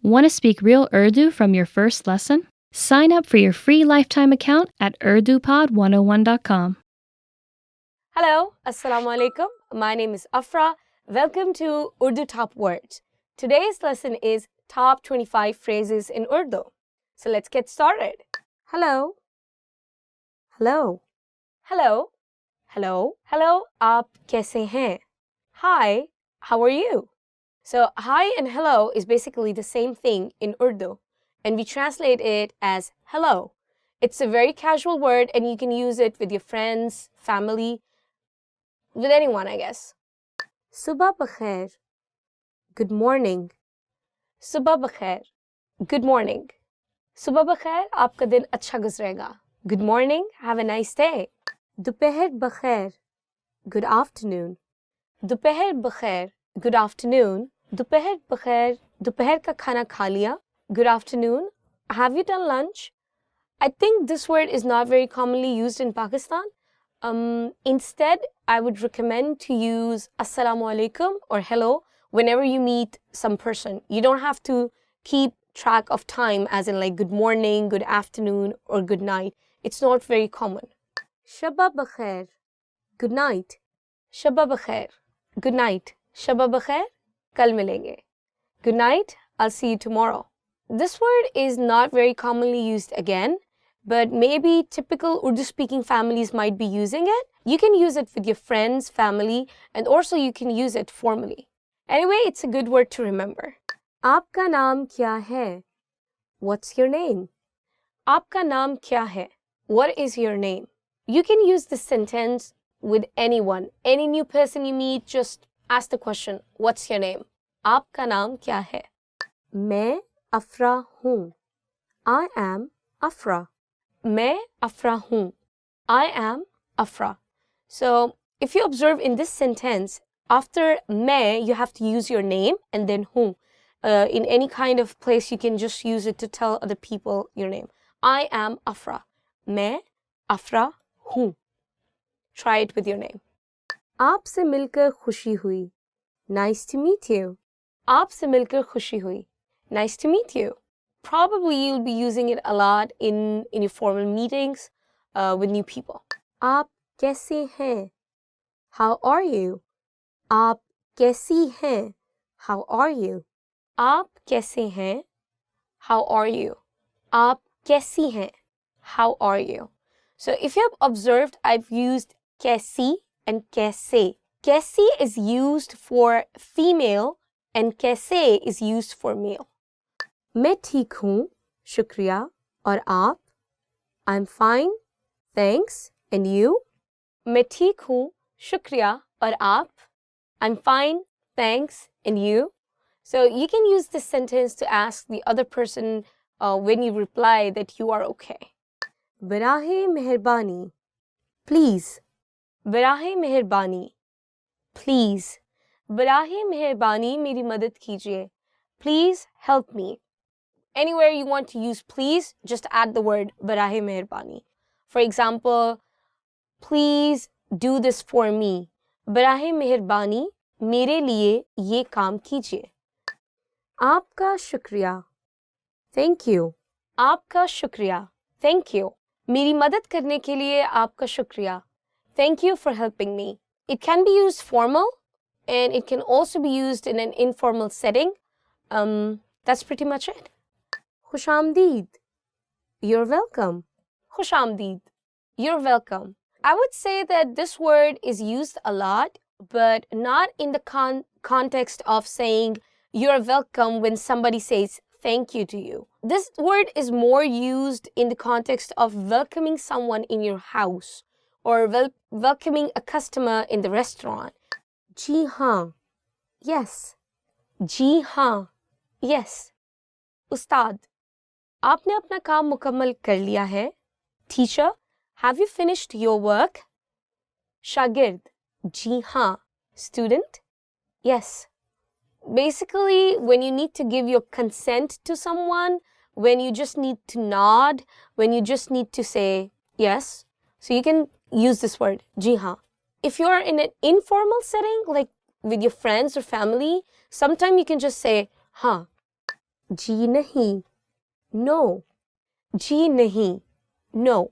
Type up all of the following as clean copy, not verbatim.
Want to speak real Urdu from your first lesson? Sign up for your free lifetime account at urdupod101.com. Hello, Assalamu Alaikum. My name is Afra. Welcome to Urdu Top Words. Today's lesson is Top 25 Phrases in Urdu. So let's get started. Hello. Hello. Hello. Hello. Hello. आप कैसे हैं? Hi. How are you? So hi and hello is basically the same thing in Urdu, and we translate it as hello. It's a very casual word, and you can use it with your friends, family, with anyone, I guess. Subah bakhair. Good morning. Subah bakhair. Good morning. Subah bakhair, आपका दिन अच्छा गुजरेगा. Good morning. Have a nice day. Dopeher bakhair. Good afternoon. Dopeher bakhair. Good afternoon. Dopeher bakhair. Dopeher ka khana kha liya. Good afternoon. Have you done lunch? I think this word is not very commonly used in Pakistan. Instead, I would recommend to use Assalamu Alaikum or hello whenever you meet some person. You don't have to keep track of time as in like good morning, good afternoon, or good night. It's not very common. Shabba bakhair. Good night. Shabba bakhair. Good night. Shabba bakhair. Kal milenge. Good night. I'll see you tomorrow. This word is not very commonly used again, but maybe typical Urdu-speaking families might be using it. You can use it with your friends, family, and also you can use it formally. Anyway, it's a good word to remember. Aapka naam kya hai? What's your name? Aapka naam kya hai? What is your name? You can use this sentence with anyone. Any new person you meet, just ask the question, what's your name? Aapka naam kya hai? Main Afra hoon. I am Afra. Main Afra hoon. I am Afra. So, if you observe in this sentence, after main, you have to use your name and then hoon. In any kind of place, you can just use it to tell other people your name. I am Afra. Main Afra hoon. Try it with your name. Aapse milkar khushi hui. Nice to meet you. Aapse milkar khushi hui. Nice to meet you. Probably you'll be using it a lot in your formal meetings with new people. Aap kaise hain? How are you? Aap kaisi hain? How are you? Aap kaise hain? How are you? Aap kaisi hain? How are you? So if you have observed, I've used kaisi and kaise. Kaisi is used for female and kaise is used for male. मैं ठीक हूँ, शुक्रिया, और आप? I'm fine, thanks, and you? मैं ठीक हूँ, शुक्रिया, और आप? I'm fine, thanks, and you? So you can use this sentence to ask the other person when you reply that you are okay. बराहे मेहरबानी, please. बराहे मेहरबानी, please. बराहे मेहरबानी मेरी मदद कीजिए. Please help me. Anywhere you want to use please, just add the word barahe meherbani. For example, please do this for me. Barahe meherbani, mere liye ye kaam kijiye. Aapka shukriya. Thank you. Aapka shukriya. Thank you. Meri madad karne ke liye aapka shukriya. Thank you for helping me. It can be used formal, and it can also be used in an informal setting. That's pretty much it. Khushamdeed. You're welcome. Khushamdeed. You're welcome. I would say that this word is used a lot, but not in the context of saying you're welcome when somebody says thank you to you. This word is more used in the context of welcoming someone in your house or welcoming a customer in the restaurant. Ji haan. Yes. Ji haan. Yes. Ustad. आपने अपना काम मुकम्मल कर लिया है? Teacher, have you finished your work? शागिर्द, जी हाँ. Student, yes. Basically, when you need to give your consent to someone, when you just need to nod, when you just need to say yes, so you can use this word, ji haan. If you're in an informal setting, like with your friends or family, sometimes you can just say हाँ. जी नहीं, no. जी नहीं, no.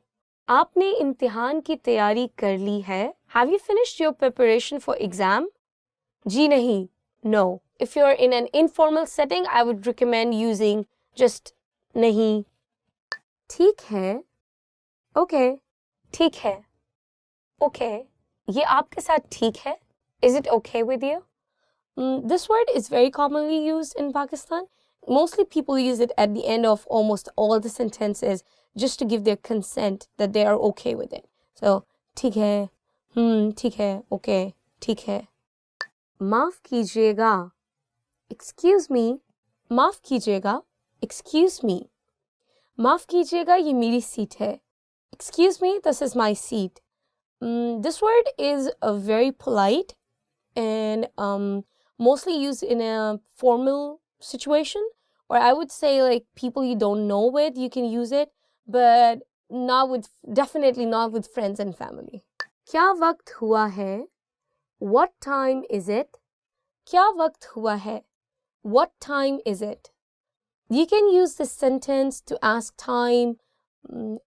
आपने इम्तिहान की तैयारी कर ली है? Have you finished your preparation for exam? जी नहीं, no. If you're in an informal setting, I would recommend using just नहीं. ठीक है, okay. ठीक है, okay. ये आपके साथ ठीक है? Is it okay with you? This word is very commonly used in Pakistan. Mostly people use it at the end of almost all the sentences just to give their consent that they are okay with it. So, ठीक है, ठीक है, okay, ठीक है. माफ कीजिएगा, excuse me. माफ कीजिएगा, excuse me. माफ कीजिएगा, ये मेरी सीट है. Excuse me, this is my seat. This word is very polite and mostly used in a formal situation, or I would say like people you don't know with, you can use it, but definitely not with friends and family. क्या वक्त हुआ है? What time is it? क्या वक्त हुआ है? What time is it? You can use this sentence to ask time.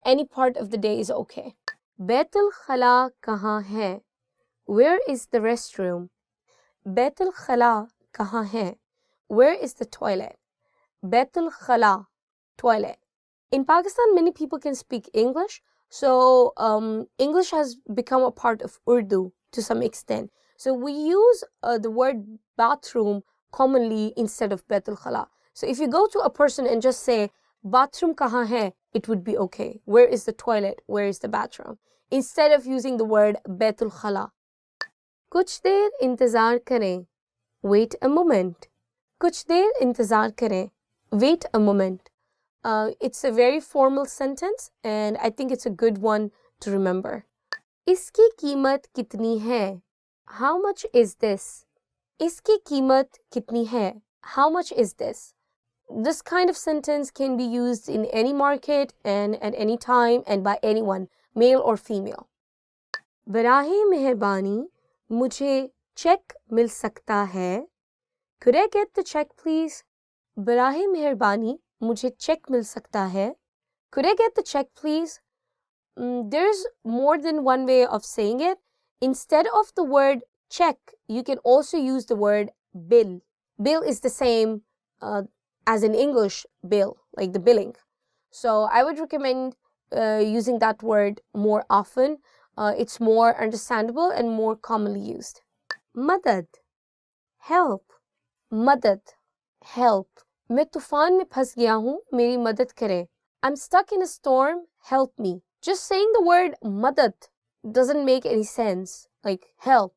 Any part of the day is okay. Betul खला कहाँ है? Where is the restroom? Betul खला कहाँ है? Where is the toilet? Baitul Khala, toilet. In Pakistan, many people can speak English, so English has become a part of Urdu to some extent. So we use the word bathroom commonly instead of Baitul Khala. So if you go to a person and just say, bathroom kahan hai, it would be okay. Where is the toilet? Where is the bathroom? Instead of using the word Baitul Khala. कुछ देर इंतज़ार करें. Wait a moment. कुछ देर इंतज़ार करें. Wait a moment. It's a very formal sentence and I think it's a good one to remember. इसकी कीमत कितनी है? How much is this? इसकी कीमत कितनी है? How much is this? This kind of sentence can be used in any market and at any time and by anyone, male or female. बराहे मेहरबानी मुझे चेक मिल सकता है? Could I get the check please? बराहे मेहरबानी मुझे check मिल सकता है? Could I get the check please? There's more than one way of saying it. Instead of the word check, you can also use the word bill. Bill is the same as in English bill, like the billing. So I would recommend using that word more often. It's more understandable and more commonly used. Madad, help. Madad, help. मैं तूफान में फंस गया हूँ, मेरी मदद करें. I'm stuck in a storm, help me. Just saying the word madad doesn't make any sense, like help.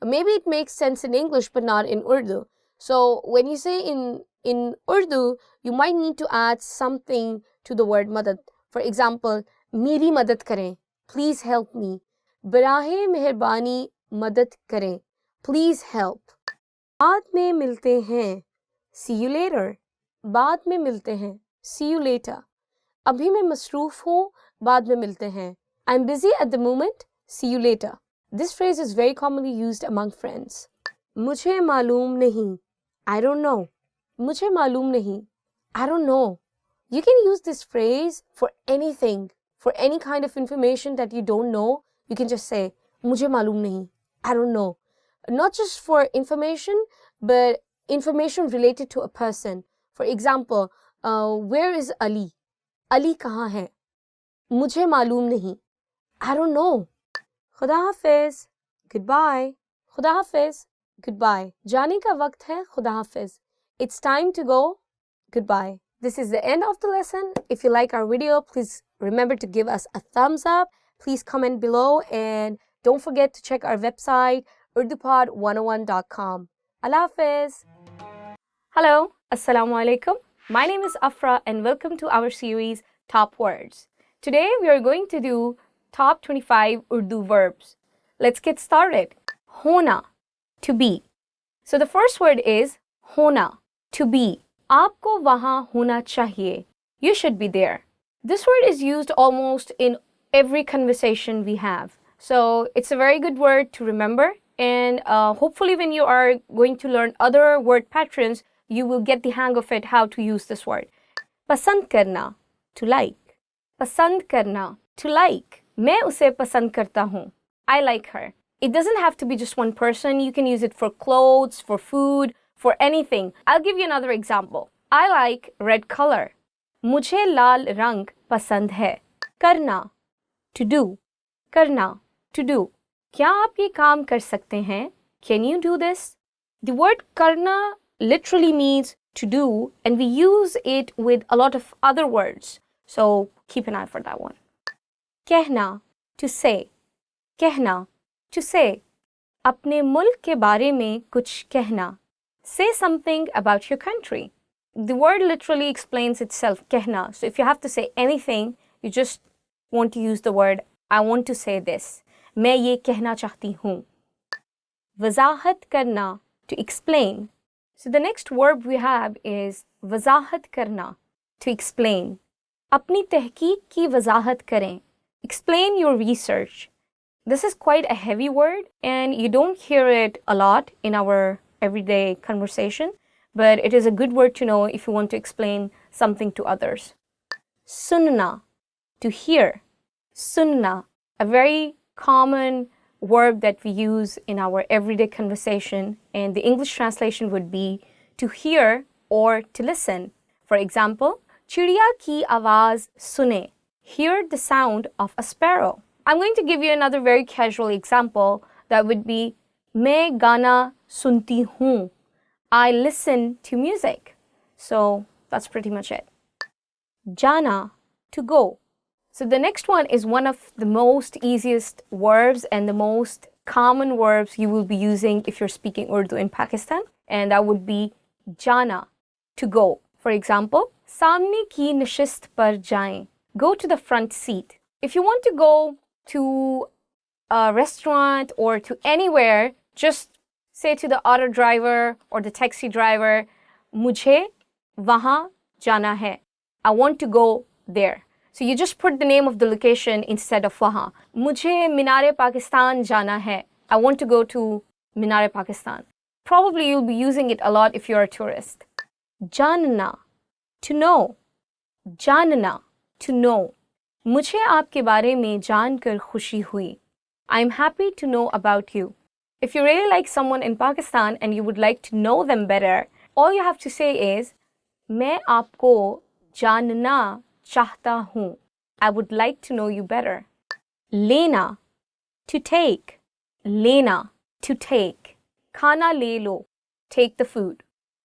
Maybe it makes sense in English but not in Urdu. So when you say in Urdu, you might need to add something to the word madad. For example, मेरी मदद करें, please help me. बराहे मेहरबानी मदद करें, please help. बाद में मिलते हैं, see you later. बाद में मिलते हैं, see you later. अभी मैं मसरूफ हूँ, बाद में मिलते हैं. I'm busy at the moment, see you later. This phrase is very commonly used among friends. मुझे मालूम नहीं, I don't know. मुझे मालूम नहीं, I don't know. You can use this phrase for anything, for any kind of information that you don't know. You can just say, मुझे मालूम नहीं, I don't know. Not just for information, but information related to a person. For example, where is Ali? Ali कहाँ है? मुझे मालूम नहीं, I don't know. खुदा हाफिज, goodbye. खुदा हाफिज, goodbye. जाने का वक्त है, खुदा हाफिज. It's time to go, goodbye. This is the end of the lesson. If you like our video, please remember to give us a thumbs up. Please comment below and don't forget to check our website, urdupod101.com. Allah Hafiz. Hello, Assalamu Alaikum. My name is Afra and welcome to our series, Top Words. Today we are going to do top 25 Urdu verbs. Let's get started. Hona, to be. So the first word is hona, to be. आपको वहाँ होना चाहिए. You should be there. This word is used almost in every conversation we have. So it's a very good word to remember. And hopefully when you are going to learn other word patterns, you will get the hang of it, how to use this word. पसंद करना, to like. पसंद करना, to like. मैं उसे पसंद करता हूँ. I like her. It doesn't have to be just one person. You can use it for clothes, for food, for anything. I'll give you another example. I like red color. मुझे लाल रंग पसंद है. करना, to do. करना, to do. क्या आप ये काम कर सकते हैं? Can you do this? The word karna literally means to do, and we use it with a lot of other words. So keep an eye for that one. कहना, to say. कहना, to say. अपने मुल्क के बारे में कुछ कहना. Say something about your country. The word literally explains itself, कहना. So if you have to say anything, you just want to use the word, I want to say this. मैं ये कहना चाहती हूँ. वज़ाहत करना, to explain. So the next verb we have is वज़ाहत करना, to explain. अपनी तहकीक की वज़ाहत करें. Explain your research. This is quite a heavy word and you don't hear it a lot in our everyday conversation, but it is a good word to know if you want to explain something to others. Sunna, to hear. Sunna, a very common verb that we use in our everyday conversation, and the English translation would be to hear or to listen. For example, चिड़िया की आवाज़ सुने. Hear the sound of a sparrow. I'm going to give you another very casual example that would be मैं गाना सुनती हूँ. I listen to music. So that's pretty much it. Jana, to go. So the next one is one of the most easiest verbs and the most common verbs you will be using if you're speaking Urdu in Pakistan, and that would be jana, to go. For example, सामने की नशिस्त पर जाएं. Go to the front seat. If you want to go to a restaurant or to anywhere, just say to the auto driver or the taxi driver, मुझे वहाँ जाना है. I want to go there. So you just put the name of the location instead of वहाँ. मुझे मीनार पाकिस्तान जाना है. I want to go to Minar Pakistan. Probably you'll be using it a lot if you're a tourist. जानना, to know. जानना, to know. मुझे आपके बारे में जानकर खुशी हुई. I'm happy to know about you. If you really like someone in Pakistan and you would like to know them better, all you have to say is, मैं आपको जानना चाहता हूँ. I would like to know you better. लेना, to take. लेना, to take. खाना ले लो, take the food.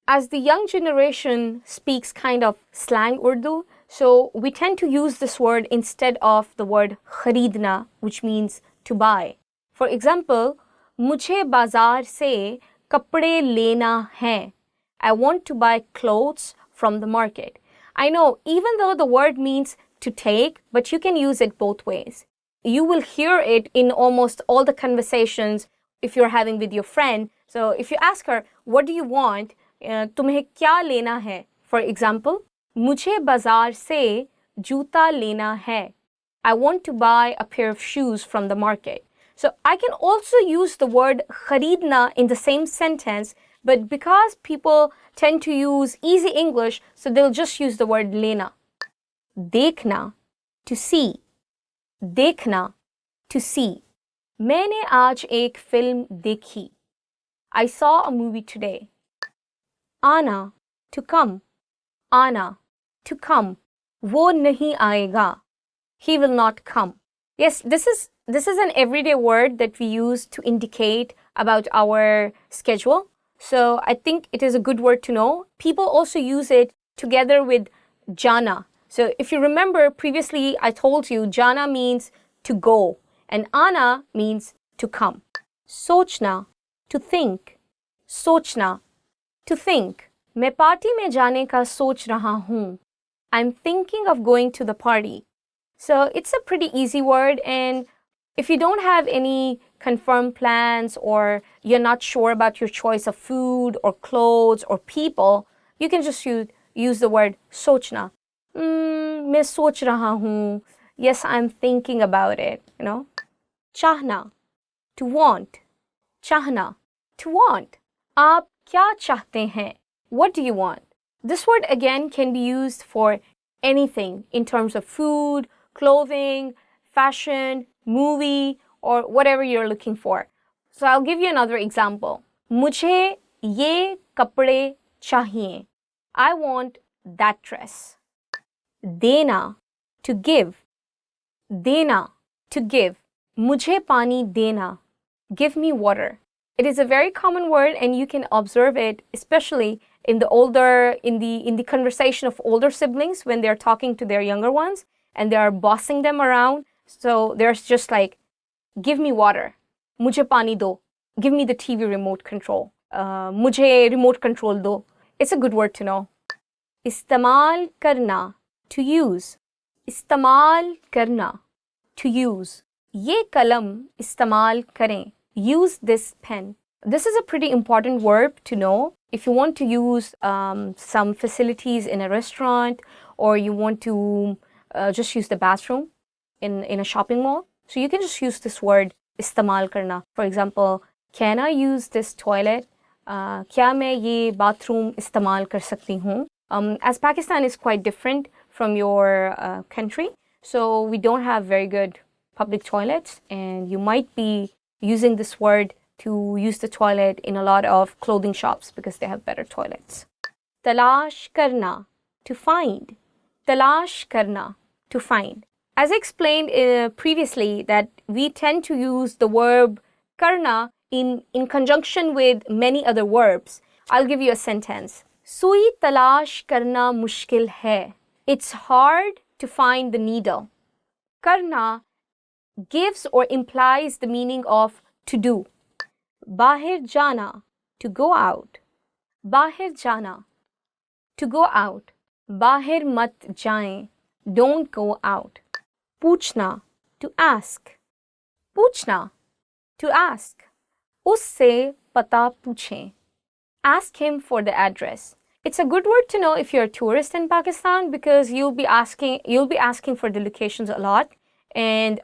As the young generation speaks kind of slang Urdu, so we tend to use this word instead of the word खरीदना, which means to buy. For example, मुझे बाजार से कपड़े लेना है. I want to buy clothes from the market. I know, even though the word means to take, but you can use it both ways. You will hear it in almost all the conversations if you're having with your friend. So if you ask her, what do you want? तुम्हें क्या लेना है? For example, मुझे बाजार से जूता लेना है. I want to buy a pair of shoes from the market. So I can also use the word खरीदना in the same sentence, but because people tend to use easy English, so they'll just use the word लेना. देखना, to see. देखना, to see. मैंने आज एक film देखी. I saw a movie today. आना, to come. आना, to come. वो नहीं आएगा. He will not come. Yes, this is an everyday word that we use to indicate about our schedule. So I think it is a good word to know. People also use it together with jana. So if you remember previously, I told you jana means to go and ana means to come. सोचना, to think. सोचना, to think. मैं party में जाने का सोच रहा हूँ. I'm thinking of going to the party. So it's a pretty easy word, and if you don't have any confirmed plans or you're not sure about your choice of food or clothes or people, you can just use the word सोचना. मैं सोच रहा हूँ. Yes, I'm thinking about it, you know. चाहना, to want. चाहना, to want. आप क्या चाहते हैं? What do you want? This word again can be used for anything in terms of food, clothing, fashion, movie, or whatever you're looking for. So I'll give you another example. मुझे ये कपड़े चाहिए. I want that dress. देना, to give. देना, to give. मुझे पानी देना. Give me water. It is a very common word and you can observe it especially in the conversation of older siblings when they're talking to their younger ones and they are bossing them around. So there's just like, give me water. मुझे पानी दो. Give me the TV remote control. मुझे remote control दो. It's a good word to know. इस्तेमाल करना, to use. इस्तेमाल करना, to use. ये कलम इस्तेमाल करें. Use this pen. This is a pretty important verb to know if you want to use some facilities in a restaurant or you want to just use the bathroom in a shopping mall. So you can just use this word इस्तेमाल करना. For example, can I use this toilet? क्या मैं ये bathroom इस्तेमाल कर सकती हूँ? As Pakistan is quite different from your country, so we don't have very good public toilets and you might be using this word to use the toilet in a lot of clothing shops because they have better toilets. Talash karna, to find. Talash karna, to find. As I explained previously that we tend to use the verb karna in conjunction with many other verbs. I'll give you a sentence. Sui talash karna mushkil hai. It's hard to find the needle. Karna gives or implies the meaning of to do. Bahir jana, to go out. Bahir jana, to go out. Bahir mat jaएं, don't go out. Puchna, to ask. Puchna, to ask. Usse pata pucheं. Ask him for the address. It's a good word to know if you're a tourist in Pakistan because you'll be asking for the locations a lot. And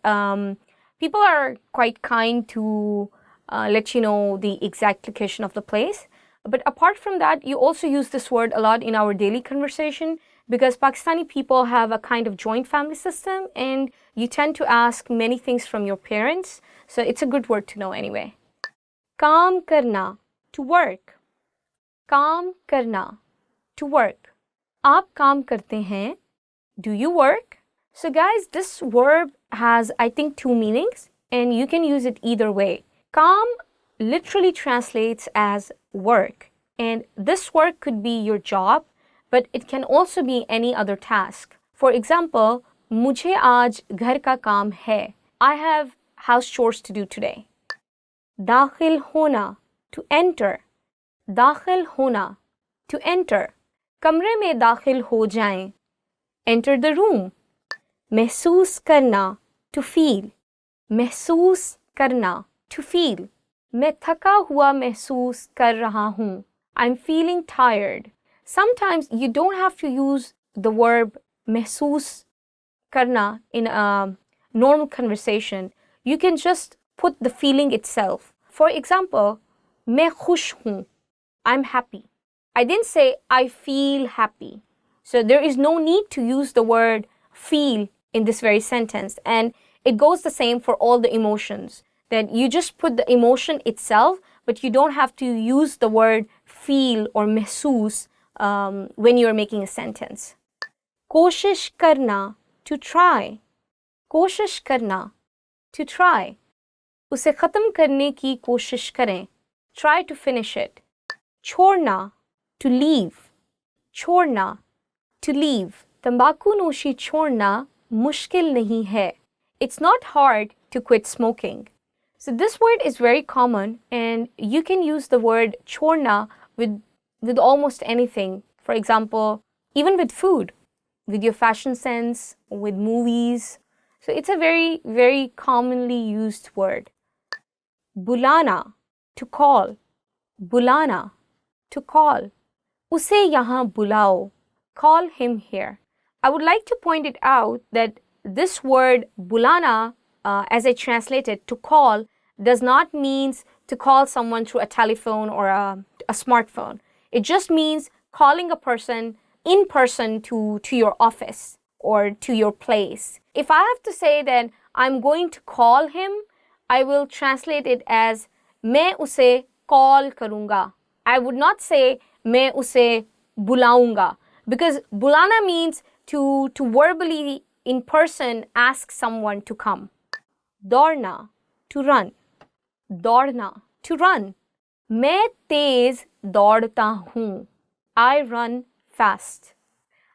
people are quite kind to let you know the exact location of the place. But apart from that, you also use this word a lot in our daily conversation because Pakistani people have a kind of joint family system and you tend to ask many things from your parents. So it's a good word to know anyway. Kaam karna, to work. Kaam karna, to work. Aap kaam karte hain? Do you work? So guys, this verb has, I think, two meanings and you can use it either way. Kaam literally translates as work and this work could be your job, but it can also be any other task. For example, मुझे आज घर का काम है. I have house chores to do today. दाखिल होना, to enter. दाखिल होना, to enter. कमरे में दाखिल हो जाएं. Enter the room. महसूस करना, to feel. महसूस करना, to feel. मैं थका हुआ महसूस कर रहा हूँ. I'm feeling tired. Sometimes you don't have to use the verb महसूस करना in a normal conversation. You can just put the feeling itself. For example, मैं खुश हूँ. I'm happy. I didn't say I feel happy. So there is no need to use the word feel in this very sentence. And it goes the same for all the emotions. That you just put the emotion itself, but you don't have to use the word feel or महसूस when you're making a sentence. कोशिश करना, to try. कोशिश करना, to try. उसे ख़त्म करने की कोशिश करें. Try to finish it. छोड़ना, to leave. छोड़ना, to leave. तंबाकू नोशी छोड़ना मुश्किल नहीं है. It's not hard to quit smoking. So this word is very common and you can use the word छोड़ना with almost anything. For example, even with food, with your fashion sense, with movies. So it's a very, very commonly used word. बुलाना, to call. बुलाना, to call. उसे यहाँ बुलाओ. Call him here. I would like to point it out that this word bulana, as I translate it, to call, does not mean to call someone through a telephone or a smartphone. It just means calling a person in person to your office or to your place. If I have to say that I'm going to call him, I will translate it as मैं उसे call करूँगा. I would not say मैं उसे बुलाऊँगा, because bulana means to verbally in person ask someone to come. दौड़ना, to run. दौड़ना, to run. मैं तेज दौड़ता हूँ. I run fast.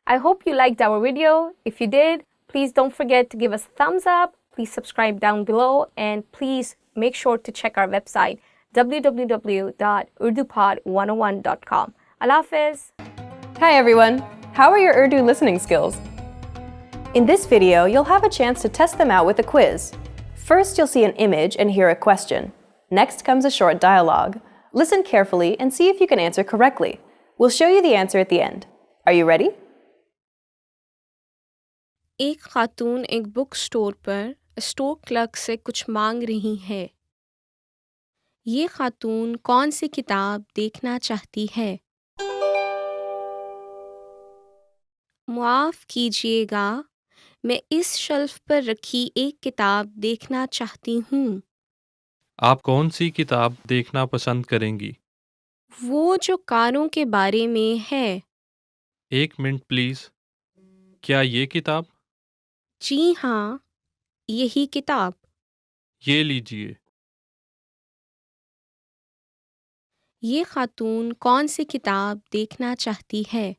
I hope you liked our video. If you did, please don't forget to give us a thumbs up. Please subscribe down below, and please make sure to check our website www.urdupod101.com. Allah Hafiz. Hi everyone! How are your Urdu listening skills? In this video, you'll have a chance to test them out with a quiz. First, you'll see an image and hear a question. Next comes a short dialogue. Listen carefully and see if you can answer correctly. We'll show you the answer at the end. Are you ready? एक खातून एक book store पर store clerk से कुछ मांग रही है। ये खातून कौन सी किताब देखना चाहती है? माफ़ कीजिएगा, मैं इस शेल्फ पर रखी एक किताब देखना चाहती हूँ। आप कौन सी किताब देखना पसंद करेंगी? वो जो कारों के बारे में है। एक मिनट प्लीज़। क्या ये किताब? जी हाँ, यही किताब। ये लीजिए। ये खातून कौन सी किताब देखना चाहती है?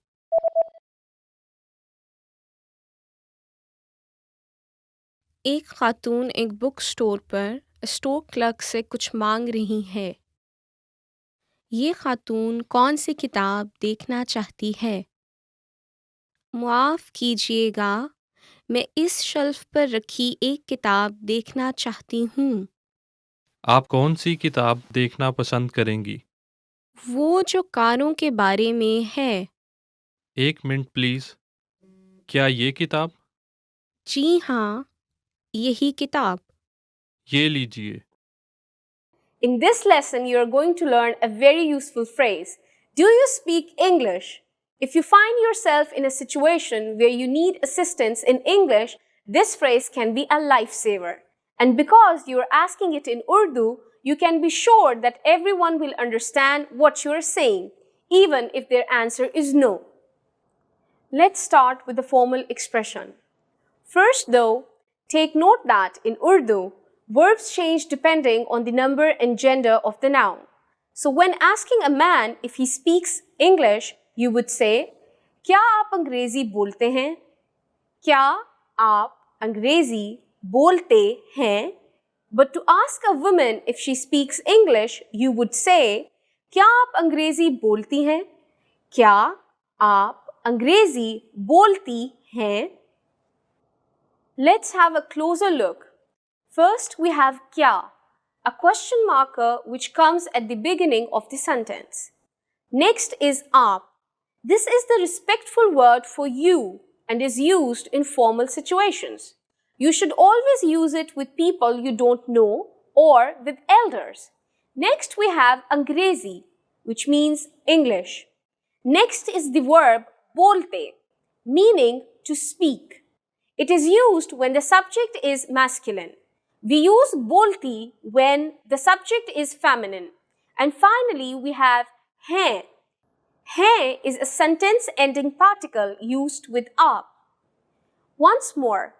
एक खातून एक बुक स्टोर पर स्टोर क्लर्क से कुछ मांग रही है। ये खातून कौन सी किताब देखना चाहती है? माफ़ कीजिएगा, मैं इस शेल्फ पर रखी एक किताब देखना चाहती हूँ। आप कौन सी किताब देखना पसंद करेंगी? वो जो कारों के बारे में है। एक मिनट प्लीज़। क्या ये किताब? जी हाँ, यही किताब। ये लीजिए। In this lesson, you are going to learn a very useful phrase. Do you speak English? If you find yourself in a situation where you need assistance in English, this phrase can be a lifesaver. And because you are asking it in Urdu, you can be sure that everyone will understand what you are saying, even if their answer is no. Let's start with the formal expression. First, though, take note that in Urdu, verbs change depending on the number and gender of the noun. So when asking a man if he speaks English, you would say, क्या आप अंग्रेजी बोलते हैं? क्या आप अंग्रेजी बोलते हैं? But to ask a woman if she speaks English, you would say, क्या आप अंग्रेजी बोलती हैं? क्या आप अंग्रेजी बोलती हैं? Let's have a closer look. First, we have kya, a question marker which comes at the beginning of the sentence. Next is aap. This is the respectful word for you and is used in formal situations. You should always use it with people you don't know or with elders. Next, we have angrezi, which means English. Next is the verb bolte, meaning to speak. It is used when the subject is masculine. We use bolti when the subject is feminine. And finally, we have hain. Hain is a sentence-ending particle used with aap. Once more,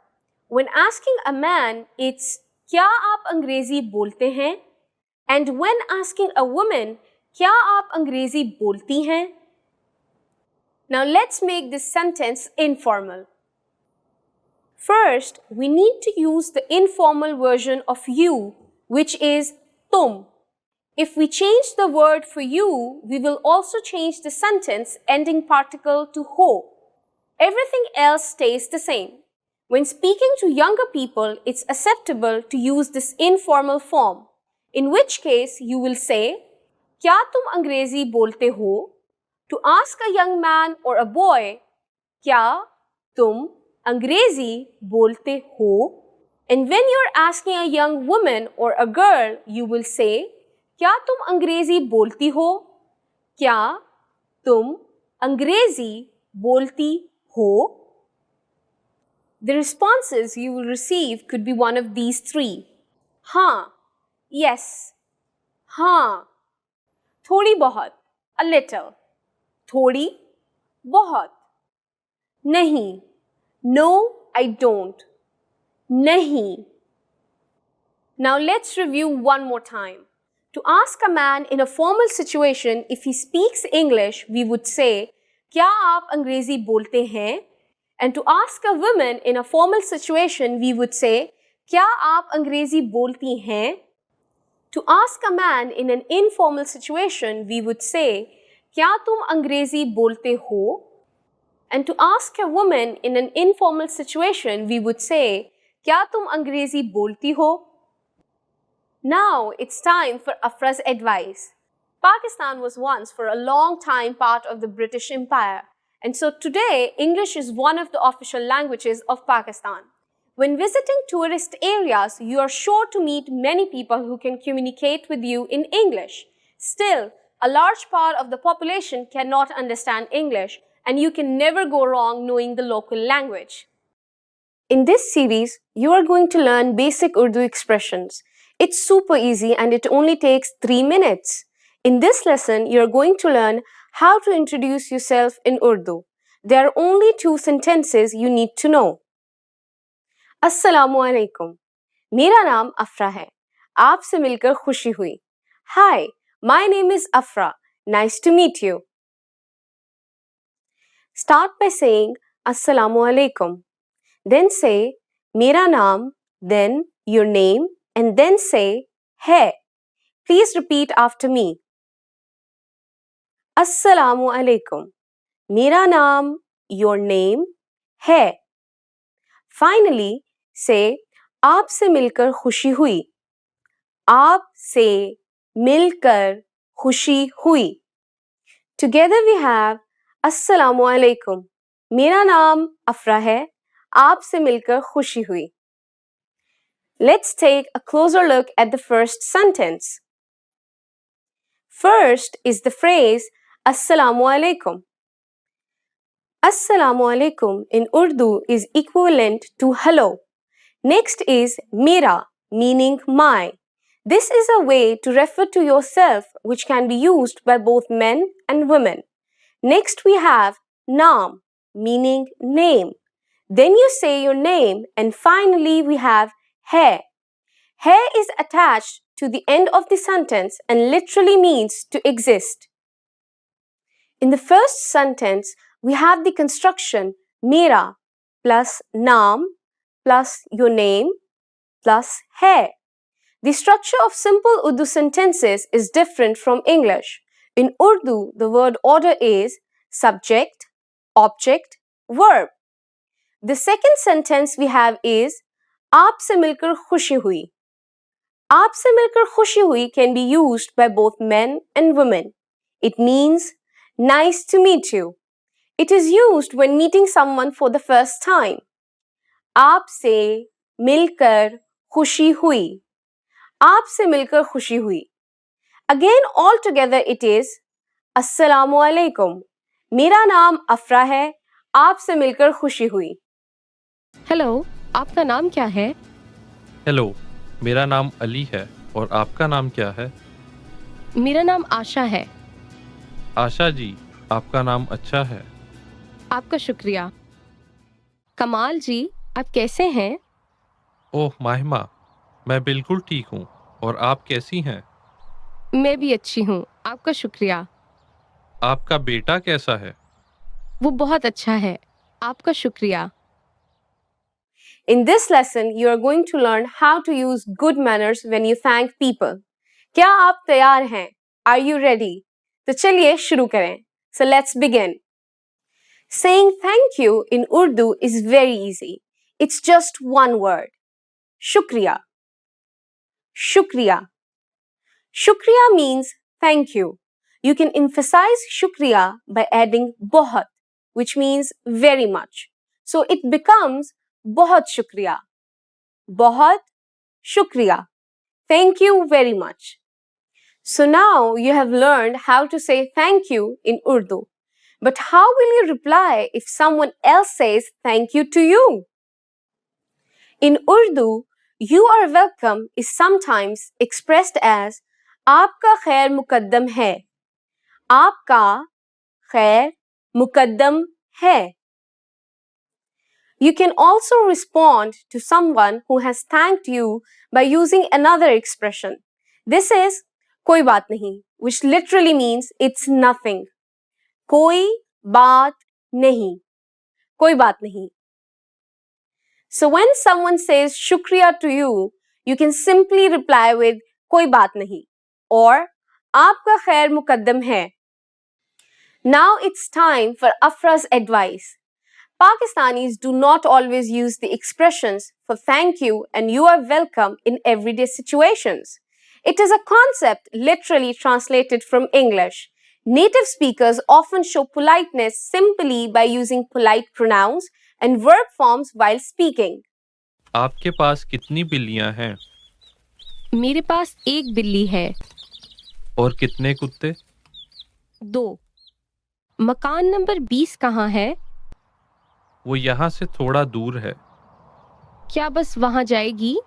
when asking a man, it's क्या आप अंग्रेजी बोलते हैं? And when asking a woman, क्या आप अंग्रेजी बोलती हैं? Now let's make this sentence informal. First, we need to use the informal version of you, which is tum. If we change the word for you, we will also change the sentence ending particle to ho. Everything else stays the same. When speaking to younger people, it's acceptable to use this informal form, in which case you will say, क्या तुम अंग्रेजी बोलते हो? To ask a young man or a boy, क्या तुम अंग्रेजी बोलते हो? And when you're asking a young woman or a girl, you will say, क्या तुम अंग्रेजी बोलती हो? क्या तुम अंग्रेजी बोलती हो? The responses you will receive could be one of these three. हाँ, yes, हाँ, थोड़ी बहुत, a little, थोड़ी, बहुत, नहीं, no, I don't, नहीं. Now let's review one more time. To ask a man in a formal situation if he speaks English, we would say, क्या आप अंग्रेजी बोलते हैं? And to ask a woman in a formal situation, we would say, क्या आप अंग्रेजी बोलती हैं? To ask a man in an informal situation, we would say, क्या तुम अंग्रेजी बोलते हो? And to ask a woman in an informal situation, we would say, क्या तुम अंग्रेजी बोलती हो? Now it's time for Afra's advice. Pakistan was once for a long time part of the British Empire, and so today English is one of the official languages of Pakistan. When visiting tourist areas, you are sure to meet many people who can communicate with you in English. Still, a large part of the population cannot understand English, and you can never go wrong knowing the local language. In this series, you are going to learn basic Urdu expressions. It's super easy and it only takes 3 minutes. In this lesson, you are going to learn how to introduce yourself in Urdu. There are only 2 sentences you need to know. Assalamu Alaikum. मेरा नाम अफरा है. आपसे मिलकर खुशी हुई. Hi, my name is Afra. Nice to meet you. Start by saying Assalamu Alaikum. Then say मेरा नाम, then your name, and then say है. Please repeat after me. Assalamu Alaikum. मेरा नाम, your name, है. Finally, say आपसे मिलकर खुशी हुई. आपसे मिलकर खुशी हुई. Together we have Assalamu Alaikum. मेरा नाम अफरा है. आपसे मिलकर खुशी हुई. Let's take a closer look at the first sentence. First is the phrase Assalamu Alaikum. Assalamu Alaikum in Urdu is equivalent to hello. Next is mera, meaning my. This is a way to refer to yourself which can be used by both men and women. Next we have naam, meaning name. Then you say your name, and finally we have hai. Hai is attached to the end of the sentence and literally means to exist. In the first sentence, we have the construction mera plus naam plus your name plus hai. The structure of simple Urdu sentences is different from English. In Urdu, the word order is subject, object, verb. The second sentence we have is आपसे मिलकर खुशी हुई. आपसे मिलकर खुशी हुई can be used by both men and women. It means nice to meet you. It is used when meeting someone for the first time. आपसे मिलकर खुशी हुई. आपसे मिलकर खुशी हुई. Again, all together it is Assalamu Alaikum. मेरा नाम अफरा है. आपसे मिलकर खुशी हुई. हेलो, आपका नाम क्या है? हेलो, मेरा नाम अली है और आपका नाम क्या है? मेरा नाम आशा है. आशा जी, आपका नाम अच्छा है. आपका शुक्रिया. कमाल जी, आप कैसे हैं? ओह माहिमा, मैं बिल्कुल ठीक हूँ. और आप कैसी हैं? मैं भी अच्छी हूँ. आपका शुक्रिया. आपका बेटा कैसा है? वो बहुत अच्छा है. आपका शुक्रिया. In this lesson, you are going to learn how to use good manners when you thank people. क्या आप तैयार हैं? Are you ready? तो चलिए शुरू करें. So let's begin. Saying thank you in Urdu is very easy. It's just one word. Shukriya. Shukriya. Shukriya means thank you. You can emphasize shukriya by adding बहुत, which means very much. So it becomes बहुत शुक्रिया. बहुत शुक्रिया. Thank you very much. So now you have learned how to say thank you in Urdu. But how will you reply if someone else says thank you to you? In Urdu, you are welcome is sometimes expressed as आपका खैर मुकद्दम है. आपका खैर मुकद्दम है. You can also respond to someone who has thanked you by using another expression. This is कोई बात नहीं, which literally means it's nothing. कोई बात नहीं. कोई बात नहीं. So when someone says shukriya to you, you can simply reply with कोई बात नहीं or आपका खैर मुकद्दम है. Now it's time for Afra's advice. Pakistanis do not always use the expressions for thank you and you are welcome in everyday situations. It is a concept literally translated from English. Native speakers often show politeness simply by using polite pronouns and verb forms while speaking. आपके पास कितनी बिल्लियां हैं मेरे पास एक बिल्ली है. और कितने कुत्ते? 2. मकान नंबर 20 कहाँ है? वो यहाँ से थोड़ा दूर है. क्या बस वहाँ जाएगी?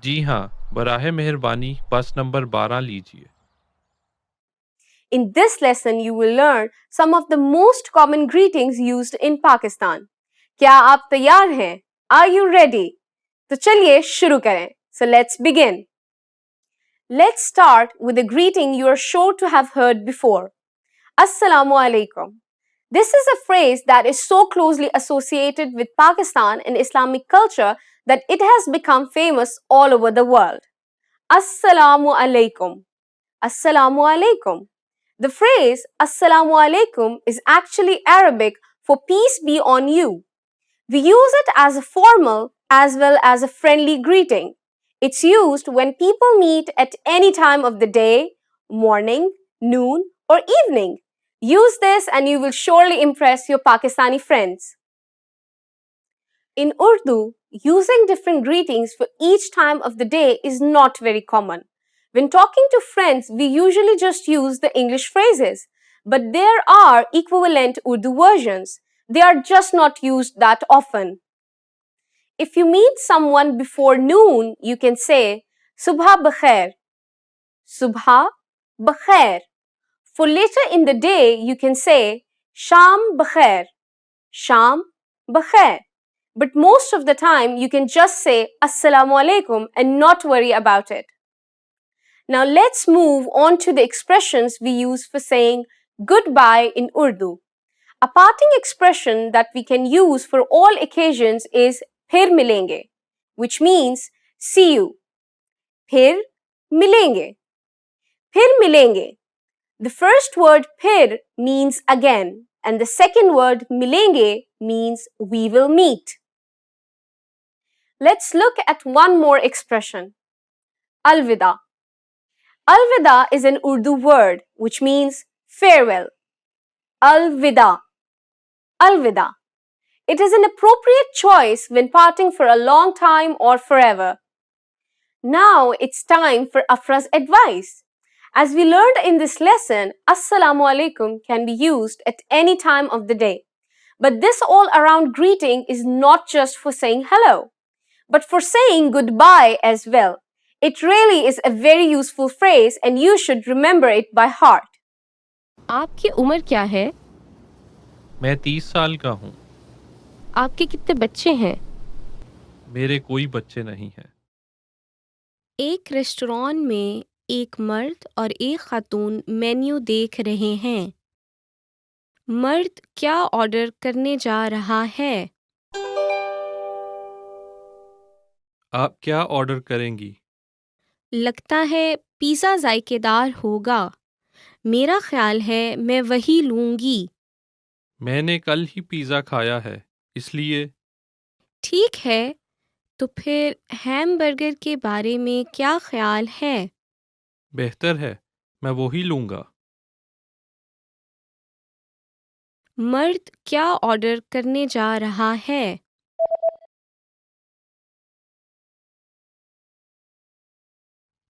जी हाँ, बराहे मेहरबानी बस नंबर 12 लीजिए. In this lesson, you will learn some of the most common greetings used in Pakistan. क्या आप तैयार हैं? Are you ready? तो चलिए शुरू करें. So let's begin. Let's start with a greeting you are sure to have heard before. Assalamu Alaikum. This is a phrase that is so closely associated with Pakistan and Islamic culture that it has become famous all over the world. Assalamu Alaikum. Assalamu Alaikum. The phrase Assalamu Alaikum is actually Arabic for peace be on you. We use it as a formal as well as a friendly greeting. It's used when people meet at any time of the day, morning, noon, or evening. Use this and you will surely impress your Pakistani friends. In Urdu, using different greetings for each time of the day is not very common. When talking to friends, we usually just use the English phrases, but there are equivalent Urdu versions. They are just not used that often. If you meet someone before noon, you can say Subha bakhair. Subha bakhair. For later in the day, you can say Sham bakhair. Sham bakhair. But most of the time, you can just say Assalamu Alaikum and not worry about it. Now let's move on to the expressions we use for saying goodbye in Urdu. A parting expression that we can use for all occasions is phir milenge, which means see you. Phir milenge. Phir milenge. The first word phir means again, and the second word milenge means we will meet. Let's look at one more expression. Alvida. Alvida is an Urdu word which means farewell. Alvida. Alvida. It is an appropriate choice when parting for a long time or forever. Now it's time for Afra's advice. As we learned in this lesson, Assalamu Alaikum can be used at any time of the day. But this all-around greeting is not just for saying hello, but for saying goodbye as well. It really is a very useful phrase and you should remember it by heart. आपकी उम्र क्या है? मैं 30 साल का हूँ. आपके कितने बच्चे हैं? मेरे कोई बच्चे नहीं हैं. एक रेस्टोरेंट में एक मर्द और एक खातून मेन्यू देख रहे हैं. मर्द क्या ऑर्डर करने जा रहा है? आप क्या ऑर्डर करेंगी? लगता है पिज़्ज़ा जायकेदार होगा. मेरा ख्याल है मैं वही लूँगी. मैंने कल ही पिज़्ज़ा खाया है, इसलिए. ठीक है, तो फिर हैमबर्गर के बारे में क्या ख्याल है? बेहतर है, मैं वो ही लूँगा. मर्द क्या ऑर्डर करने जा रहा है?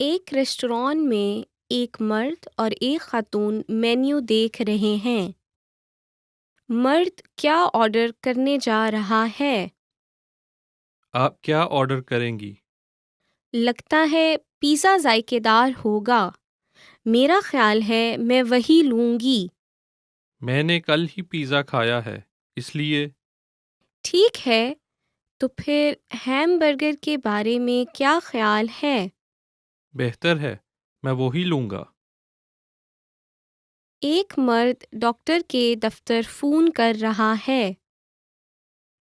एक रेस्टोरेंट में एक मर्द और एक खातून मेन्यू देख रहे हैं. मर्द क्या ऑर्डर करने जा रहा है? आप क्या ऑर्डर करेंगी? लगता है पिज़्ज़ा जायकेदार होगा। मेरा ख्याल है मैं वही लूँगी। मैंने कल ही पिज़्ज़ा खाया है, इसलिए ठीक है, तो फिर हैमबर्गर के बारे में क्या ख्याल है? बेहतर है, मैं वो ही लूँगा। एक मर्द डॉक्टर के दफ्तर फ़ोन कर रहा है।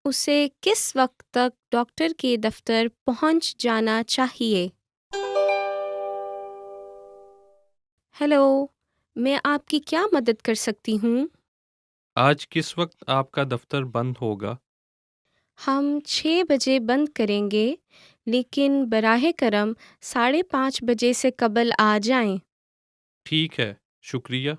उसे किस वक्त तक डॉक्टर के दफ्तर पहुंच जाना चाहिए? हेलो, मैं आपकी क्या मदद कर सकती हूँ? आज किस वक्त आपका दफ्तर बंद होगा? हम 6 बजे बंद करेंगे, लेकिन बराह करम 5:30 बजे से कबल आ जाएं। ठीक है, शुक्रिया।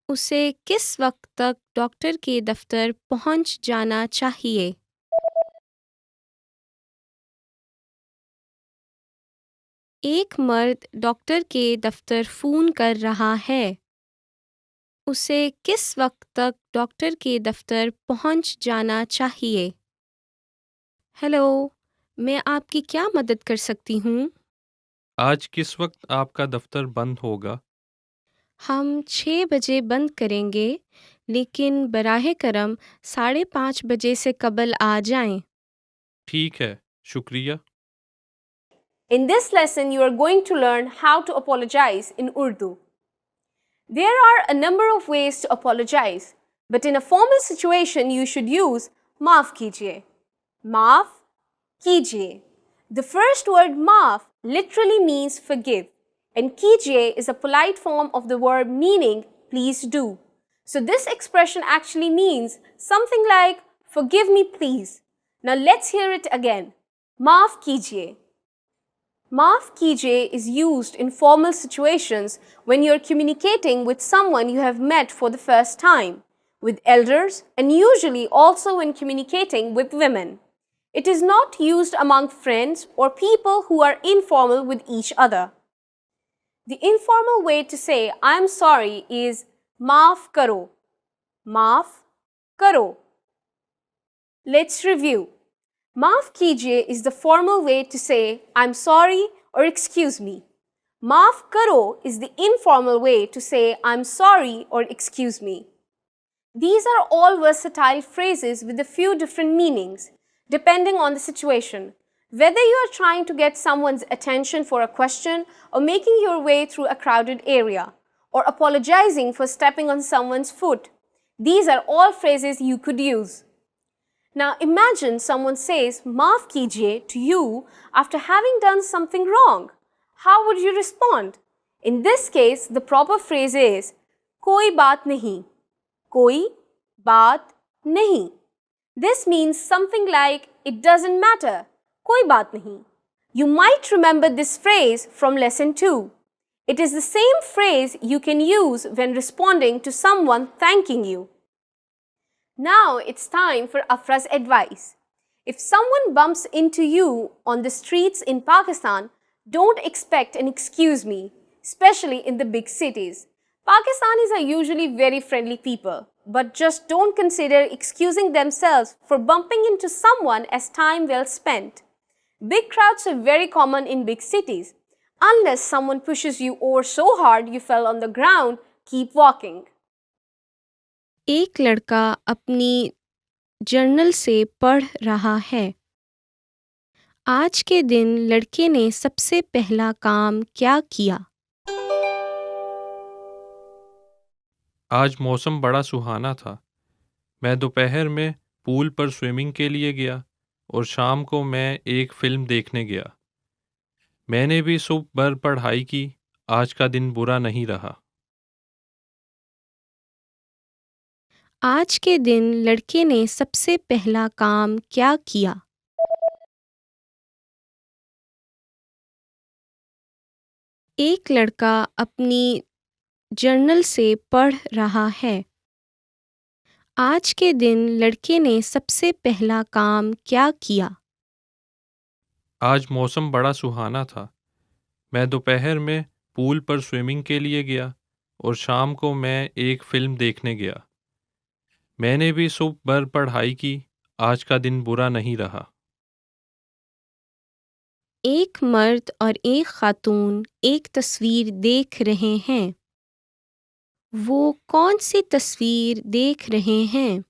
उसे किस वक्त तक डॉक्टर के दफ्तर पहुंच जाना चाहिए? एक मर्द डॉक्टर के दफ्तर फ़ोन कर रहा है। उसे किस वक्त तक डॉक्टर के दफ्तर पहुंच जाना चाहिए? हेलो, मैं आपकी क्या मदद कर सकती हूँ? आज किस वक्त आपका दफ्तर बंद होगा? हम 6 बजे बंद करेंगे, लेकिन बराह करम 5:30 बजे से कबल आ जाएं। ठीक है, शुक्रिया। In this lesson, you are going to learn how to apologize in Urdu. There are a number of ways to apologize, but in a formal situation, you should use maaf kijiye. Maaf kijiye. The first word maaf literally means forgive, and kijiye is a polite form of the verb meaning please do. So this expression actually means something like forgive me please. Now let's hear it again. Maaf kijiye. Maaf kijiye is used in formal situations when you are communicating with someone you have met for the first time, with elders, and usually also when communicating with women. It is not used among friends or people who are informal with each other. The informal way to say I'm sorry is maaf karo. Maaf karo. Let's review. Maaf kijiye is the formal way to say I'm sorry or excuse me. Maaf karo is the informal way to say I'm sorry or excuse me. These are all versatile phrases with a few different meanings depending on the situation. Whether you are trying to get someone's attention for a question or making your way through a crowded area or apologizing for stepping on someone's foot, these are all phrases you could use. Now imagine someone says maaf kijiye to you after having done something wrong. How would you respond? In this case, the proper phrase is koi baat nahi. Koi baat nahi. This means something like it doesn't matter. Koi baat nahi. You might remember this phrase from lesson 2. It is the same phrase you can use when responding to someone thanking you. Now it's time for Afra's advice. If someone bumps into you on the streets in Pakistan, don't expect an excuse me, especially in the big cities. Pakistanis are usually very friendly people, but just don't consider excusing themselves for bumping into someone as time well spent. Big crowds are very common in big cities. Unless someone pushes you over so hard you fell on the ground, keep walking. एक लड़का अपनी journal से पढ़ रहा है। आज के दिन लड़के ने सबसे पहला काम क्या किया? आज मौसम बड़ा सुहाना था। मैं दोपहर में पूल पर स्विमिंग के लिए गया और शाम को मैं एक फ़िल्म देखने गया। मैंने भी सुबह भर पढ़ाई की। आज का दिन बुरा नहीं रहा। आज के दिन लड़के ने सबसे पहला काम क्या किया? एक लड़का अपनी जर्नल से पढ़ रहा है। आज के दिन लड़के ने सबसे पहला काम क्या किया? आज मौसम बड़ा सुहाना था। मैं दोपहर में पूल पर स्विमिंग के लिए गया और शाम को मैं एक फ़िल्म देखने गया। मैंने भी सुबह भर पढ़ाई की, आज का दिन बुरा नहीं रहा। एक मर्द और एक खातून एक तस्वीर देख रहे हैं। वो कौन सी तस्वीर देख रहे हैं?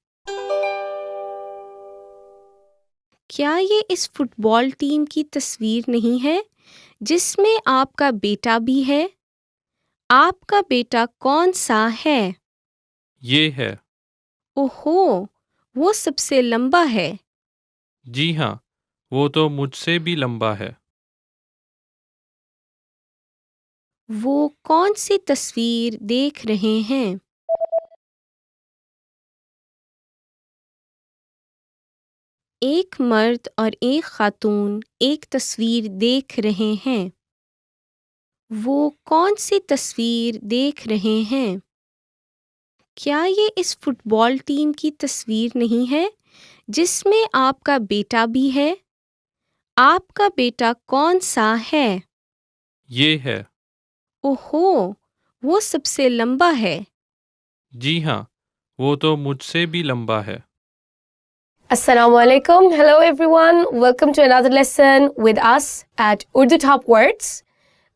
क्या ये इस फुटबॉल टीम की तस्वीर नहीं है जिसमें आपका बेटा भी है? आपका बेटा कौन सा है? ये है। ओहो, वो सबसे लंबा है। जी हाँ, वो तो मुझसे भी लंबा है। वो कौन सी तस्वीर देख रहे हैं? एक मर्द और एक खातून एक तस्वीर देख रहे हैं। वो कौन सी तस्वीर देख रहे हैं? क्या ये इस फुटबॉल टीम की तस्वीर नहीं है जिसमें आपका बेटा भी है? आपका बेटा कौन सा है? ये है। ओहो, वो सबसे लंबा है। जी हाँ, वो तो मुझसे भी लंबा है। Assalamu Alaikum. Hello everyone. Welcome to another lesson with us at Urdu Top Words.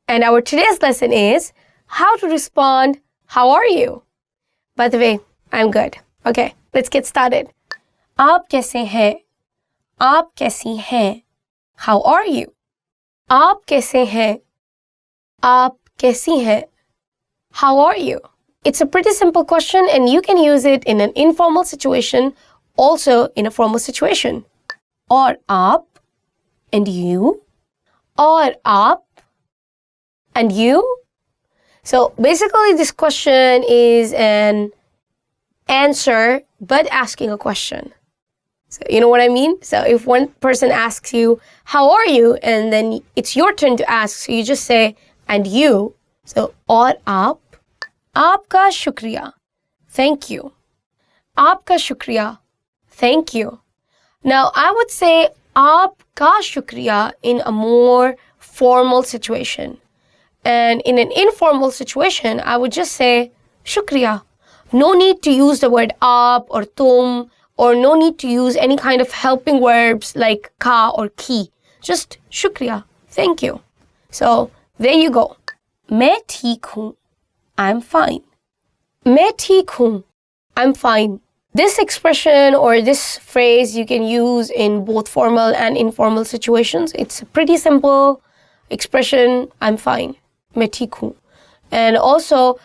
And our today's lesson is how to respond, how are you? By the way, I'm good. Okay, let's get started. आप कैसे हैं? आप कैसी हैं? How are you? आप कैसे हैं? आप कैसी हैं? How are you? It's a pretty simple question and you can use it in an informal situation, also in a formal situation. और आप and you. और आप and you. So basically this question is an answer but asking a question. So you know what I mean? So if one person asks you, how are you? And then it's your turn to ask. So you just say, and you. So, और आप. आपका शुक्रिया. Thank you. आपका शुक्रिया. Thank you. Now, I would say आपका शुक्रिया in a more formal situation. And in an informal situation, I would just say shukriya. No need to use the word aap or tum, or no need to use any kind of helping verbs like ka or ki. Just shukriya. Thank you. So there you go. मैं ठीक हूँ. I'm fine. मैं ठीक हूँ. I'm fine. This expression or this phrase you can use in both formal and informal situations. It's a pretty simple expression. I'm fine. मैं ठीक हूँ. And also,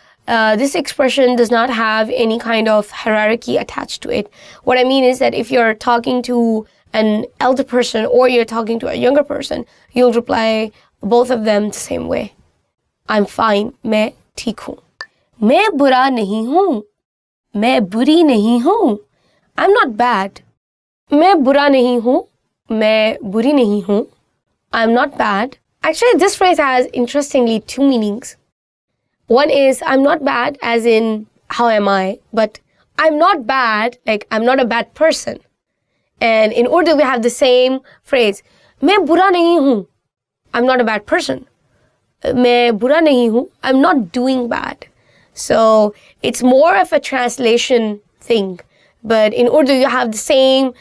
this expression does not have any kind of hierarchy attached to it. What I mean is that if you're talking to an elder person or you're talking to a younger person, you'll reply both of them the same way. I'm fine. मैं ठीक हूँ. मैं बुरा नहीं हूँ. मैं बुरी नहीं हूँ. I'm not bad. मैं बुरा नहीं हूँ. मैं बुरी नहीं हूँ. I'm not bad. Actually, this phrase has, interestingly, two meanings. One is, I'm not bad, as in, how am I? But I'm not bad, like, I'm not a bad person. And in Urdu, we have the same phrase. मैं बुरा नहीं हूँ. I'm not a bad person. मैं बुरा नहीं हूँ. I'm not doing bad. So it's more of a translation thing. But in Urdu, you have the same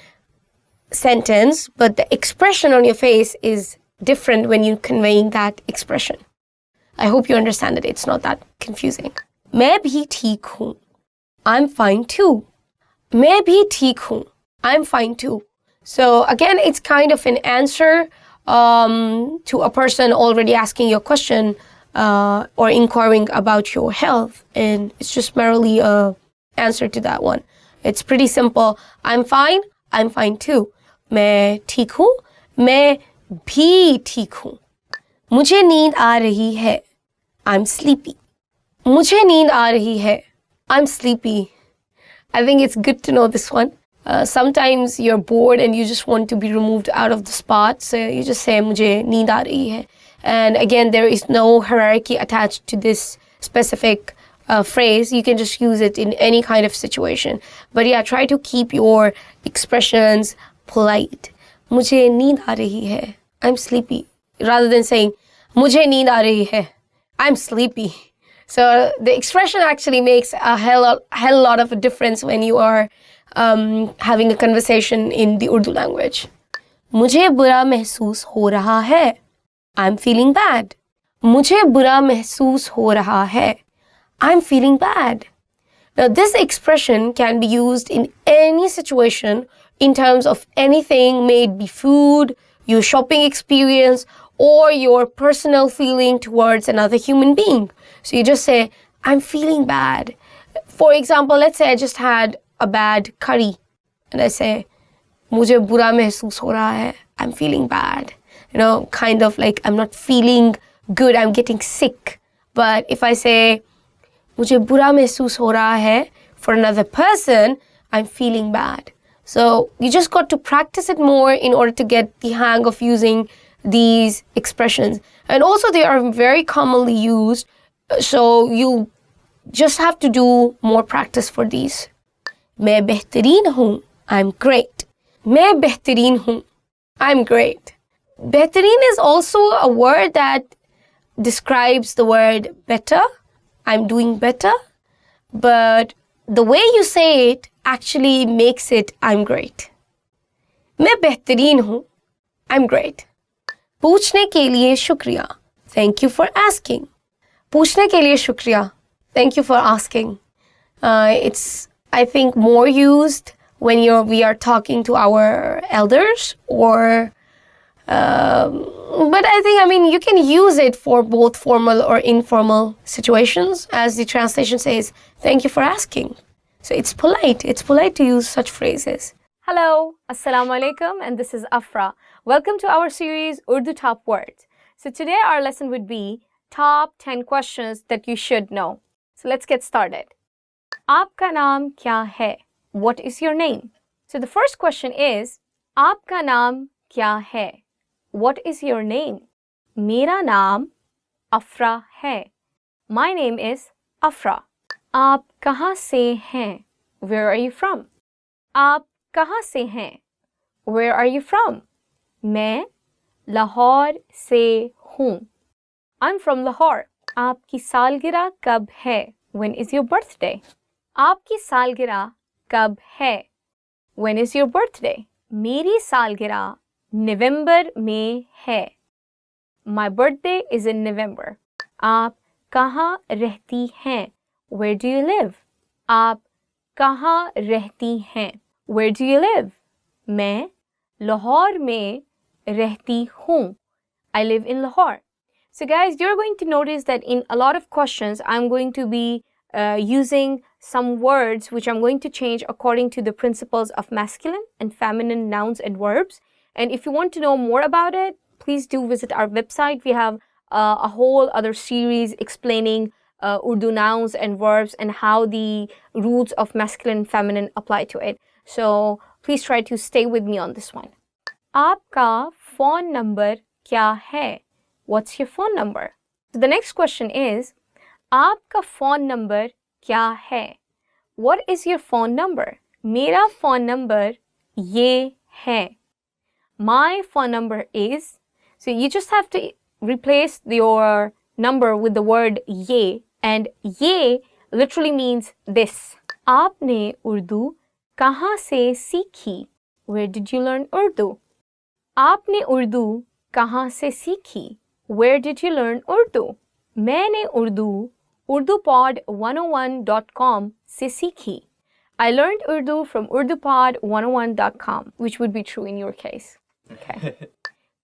sentence, but the expression on your face is different when you're conveying that expression. I hope you understand it. It's not that confusing. मैं भी ठीक हूँ. I'm fine too. मैं भी ठीक हूँ. I'm fine too. So again, it's kind of an answer to a person already asking you a question or inquiring about your health, and it's just merely a answer to that one. It's pretty simple. I'm fine. I'm fine too. मैं ठीक हूँ. मैं भी ठीक हूँ. मुझे नींद आ रही है. I'm sleepy. मुझे नींद आ रही है. I'm sleepy. I think it's good to know this one. Sometimes you're bored and you just want to be removed out of the spot, so you just say मुझे नींद आ रही है. And again, there is no hierarchy attached to this specific phrase. You can just use it in any kind of situation. But yeah, try to keep your expressions polite. मुझे नींद आ रही है. I'm sleepy. Rather than saying मुझे नींद आ रही है. I'm sleepy. So the expression actually makes a hell lot of a difference when you are having a conversation in the Urdu language. मुझे बुरा महसूस हो रहा है. I'm feeling bad. मुझे बुरा महसूस हो रहा है. I'm feeling bad. Now this expression can be used in any situation in terms of anything, may it be food, your shopping experience, or your personal feeling towards another human being. So you just say, I'm feeling bad. For example, let's say I just had a bad curry and I say, मुझे बुरा महसूस हो रहा है. I'm feeling bad. You know, kind of like I'm not feeling good, I'm getting sick. But if I say, मुझे बुरा महसूस हो रहा है, for another person, I'm feeling bad. So you just got to practice it more in order to get the hang of using these expressions. And also they are very commonly used, so you just have to do more practice for these. मैं बेहतरीन हूँ, I'm great. मैं बेहतरीन हूँ, I'm great. बेहतरीन is also a word that describes the word better. I'm doing better. But the way you say it actually makes it I'm great. मैं बेहतरीन हूँ, I'm great. पूछने के लिए शुक्रिया. Thank you for asking. पूछने के लिए शुक्रिया. Thank you for asking. It's, I think, more used when we are talking to our elders or but I think, you can use it for both formal or informal situations. As the translation says, thank you for asking. So it's polite. It's polite to use such phrases. Hello, Assalamu Alaikum, and this is Afra. Welcome to our series Urdu Top Words. So today our lesson would be top 10 questions that you should know. So let's get started. Aapka naam kya hai? What is your name? So the first question is, Aapka naam kya hai? What is your name? Mera naam Afra hai. My name is Afra. Aap kahan se hain? Where are you from? Aap kahan se hain? Where are you from? Main Lahore se hoon. I'm from Lahore. Aapki salgirah kab hai? When is your birthday? Aapki salgirah kab hai? When is your birthday? Meri salgirah November में है. My birthday is in November. आप कहाँ रहती हैं? Where do you live? आप कहाँ रहती हैं? Where do you live? मैं लाहौर में रहती हूँ. I live in Lahore. So guys, you're going to notice that in a lot of questions, I'm going to be using some words which I'm going to change according to the principles of masculine and feminine nouns and verbs. And if you want to know more about it, please do visit our website. We have a whole other series explaining Urdu nouns and verbs and how the rules of masculine and feminine apply to it. So please try to stay with me on this one. Aapka phone number kya hai? What's your phone number? So the next question is, Aapka phone number kya hai? What is your phone number? Mera phone number ye hai. My phone number is, so you just have to replace your number with the word ye, and ye literally means this. Aapne Urdu kahan se seekhi? Where did you learn Urdu? Aapne Urdu kahan se seekhi? Where did you learn Urdu? Maine Urdu urdupod101.com se seekhi. I learned Urdu from urdupod101.com, which would be true in your case. Okay.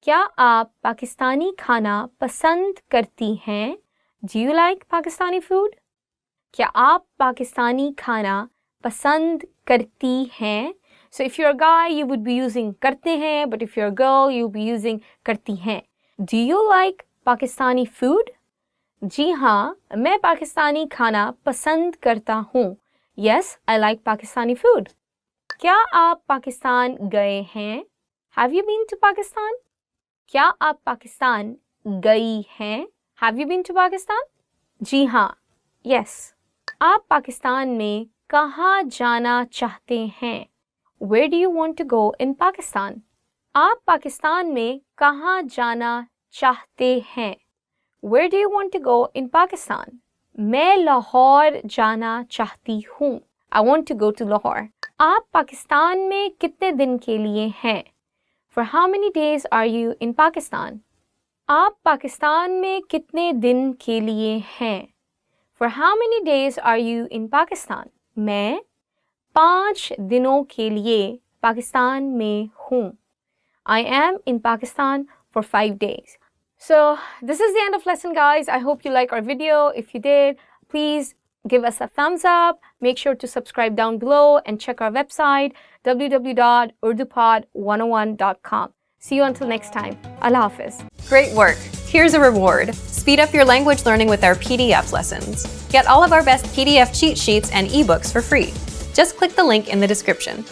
क्या आप पाकिस्तानी खाना पसंद करती हैं? Do you like Pakistani food? क्या आप पाकिस्तानी खाना पसंद करती हैं? So if you're a guy, you would be using करते हैं, but if you're a girl, you'll be using करती हैं. Do you like Pakistani food? जी हाँ, मैं पाकिस्तानी खाना पसंद करता हूँ. Yes, I like Pakistani food. क्या आप पाकिस्तान गए हैं? Have you been to Pakistan? क्या आप पाकिस्तान गई हैं? Have you been to Pakistan? जी हाँ. Yes. आप पाकिस्तान में कहाँ जाना चाहते हैं? Where do you want to go in Pakistan? आप पाकिस्तान में कहाँ जाना चाहते हैं? Where do you want to go in Pakistan? मैं लाहौर जाना चाहती हूँ. I want to go to Lahore. आप पाकिस्तान में कितने दिन के लिए हैं? For how many days are you in Pakistan? आप पाकिस्तान में कितने दिन के लिए हैं? For how many days are you in Pakistan? मैं 5 दिनों के लिए पाकिस्तान में हूँ. I am in Pakistan for 5 days. So this is the end of lesson, guys. I hope you like our video. If you did, please give us a thumbs up. Make sure to subscribe down below and check our website www.urdupod101.com. See you until next time. Allah Hafiz. Great work! Here's a reward. Speed up your language learning with our PDF lessons. Get all of our best PDF cheat sheets and ebooks for free. Just click the link in the description.